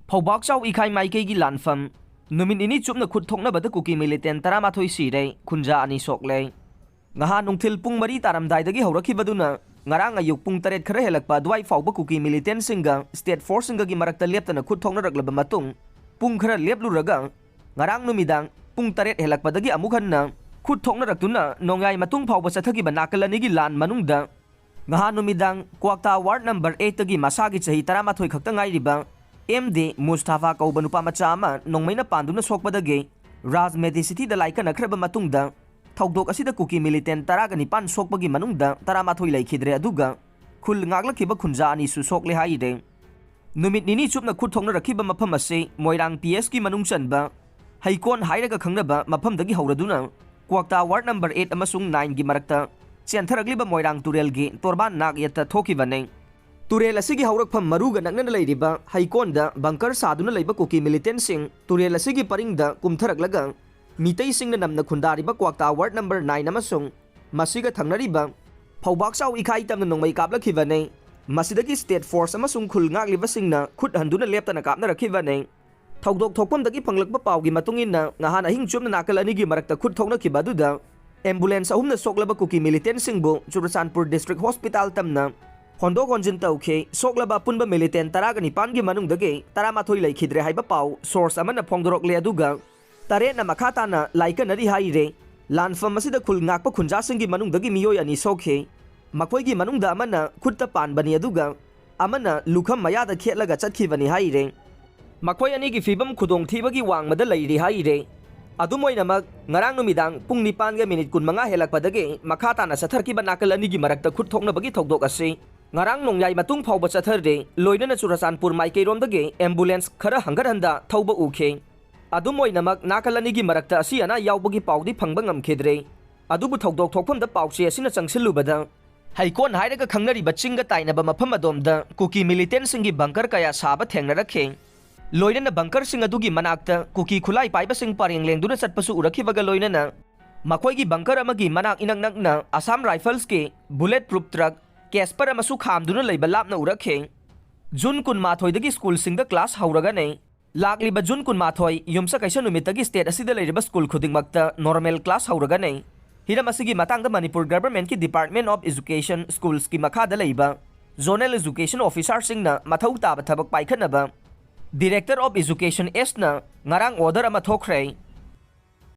ꯐꯧꯕꯥꯛꯆꯥꯎ ꯏꯈꯥꯏ ꯃꯥꯏꯀꯩꯒꯤ ꯂꯥꯟꯐꯝ ꯅꯨꯃꯤꯠ ꯅꯤꯅꯤ ꯆꯨꯞꯅ ꯈꯨꯠ ꯊꯣꯛꯅꯕꯗ ꯀꯨꯀꯤ ꯃꯤꯂꯤꯇꯦꯟ 12 ꯁꯤꯔꯦ ꯈꯨꯟꯖꯥ 2 ꯁꯣꯛꯂꯦ ngaha nungthil pung 4 taramdaidagi haurakibaduna ngarang ayuk pung 8 khara helakpa duai fauba kuki militant singa state force singa gi marakta leptana khut thongna raklaba matung pung khara lepluraga ngarang numidang pung 8 helakpadagi amukhanna khut thongna raktuna nongyai matung fauba chathagi banakalani gi lan manungda ngaha numidang kwakta ward number 8 tagi masagi chahi 13 khakta ngairiba MD Mustafa kauba nupa macha ama nongmaina panduna sokpadagi Raj Medicity da laikana khraba matungda thogdok asida kuki militant 19 sokpagi manungda 13 laikhidre aduga khul ngaglakhiba khunja ani su sokle haide numit nini chupna khut thongna rakhiba mafam ase moirang PS ki manung chanba haikon hairaga khangnaba mafam dagi hauraduna kwakta ward number 8 amasung 9 gi marakta chentharagliba moirang turel gi torban nak yatta thokibane turel asigi haurakpham maruga nakna leiriba haikonda bunker saduna leiba kuki militant sing turel asigi paringda kumtharaklaga Meitei Singh नमना खुंदारिबा क्वाक्ता ward number 9 अमसुंग मसिगा थंगनरिबा फौबाक्साउ इखाई तमना नोंमै कापलखिबने मसिदगी स्टेट फोर्स अमसुंग खुलंगाग्लिबा सिंगना खुद हंदुना लेप्तना कापना रखिबने थौदोक थोकपमदगी फंगलकबा Pawgi मतुंगिना ngahan ahing chumna nakal anigi marakta खुद थौनखिबा दुदा एम्बुलेंस अहुमना सोकलबा कुकी मिलिटेंट सिंगबो चुरचानपुर डिस्ट्रिक्ट हॉस्पिटल तमना होंदोक होंजिन तौखे सोकलबा पुनबा militant 19 gi manungdagi 13 laikhidre haiba पाव सोर्स अमना फोंगदोरकले अदुगा तारेना मखाताना लाइकनरी हाइरे लानफम मसिदा खुल ngakpa khunjasinggi manungdagi miyoi ani sokhe makoigi manungda amana khutta panbani aduga amana lukham mayada khetlaga chathibani haire makoi ani gi fibam khudong thibagi wangmada leiri haire adumoinamak ngarang numidang pung 9 ga minute 15 helakpadagi makhatana satharkiba nakal ani gi marakta khut thoknabagi thokdok ase ngarang nongyai matung phauba chatharde loinana churachanpur maikeiromdagi ambulance khara hangarhanda thauba ukhe अदुमोइनमक नाकलनिगी मरक्ता असि अना यावबगी पाउदी फंगबा ngamkhidre अदुबु थौदोक थोकफमदा पाउचे असिना चंगसिलुबदा हाइकोन हाइरगा खंगनरि बचिंगा ताइनबा मफम अदोमदा cookie militant सिंगी bunker कया साबा थेंगनरखे लोइनना bunker सिंग अदुगी मनाक्ता cookie खुलाई पाइबा सिंग पारेंग लेंदुना चटपसु उरखिबगा लोइनना मखोइगी bunker अमगी मनाक इनक नकना असम राइफल्स के बुलेट प्रूफ ट्रक कैस्पर अमसु खामदुना लैबा लापना उरखे जून 19 स्कूल सिंग क्लास हौरगाने लाकलिबा जून 19 युमसा कैसा नुमितगी स्टेट असिदा लेरिबा स्कूल खुदिंगमक्ता नॉर्मल क्लास हौरगाने हिरम असिगी मतंगदा मणिपुर गवर्नमेंट की डिपार्टमेंट ऑफ एजुकेशन स्कूल्स की मखादा लेइबा जोनल एजुकेशन ऑफिसर सिंगना मथौ ताबा थबक पाइखनबा डायरेक्टर ऑफ एजुकेशन एस ना ngarang order ama thokre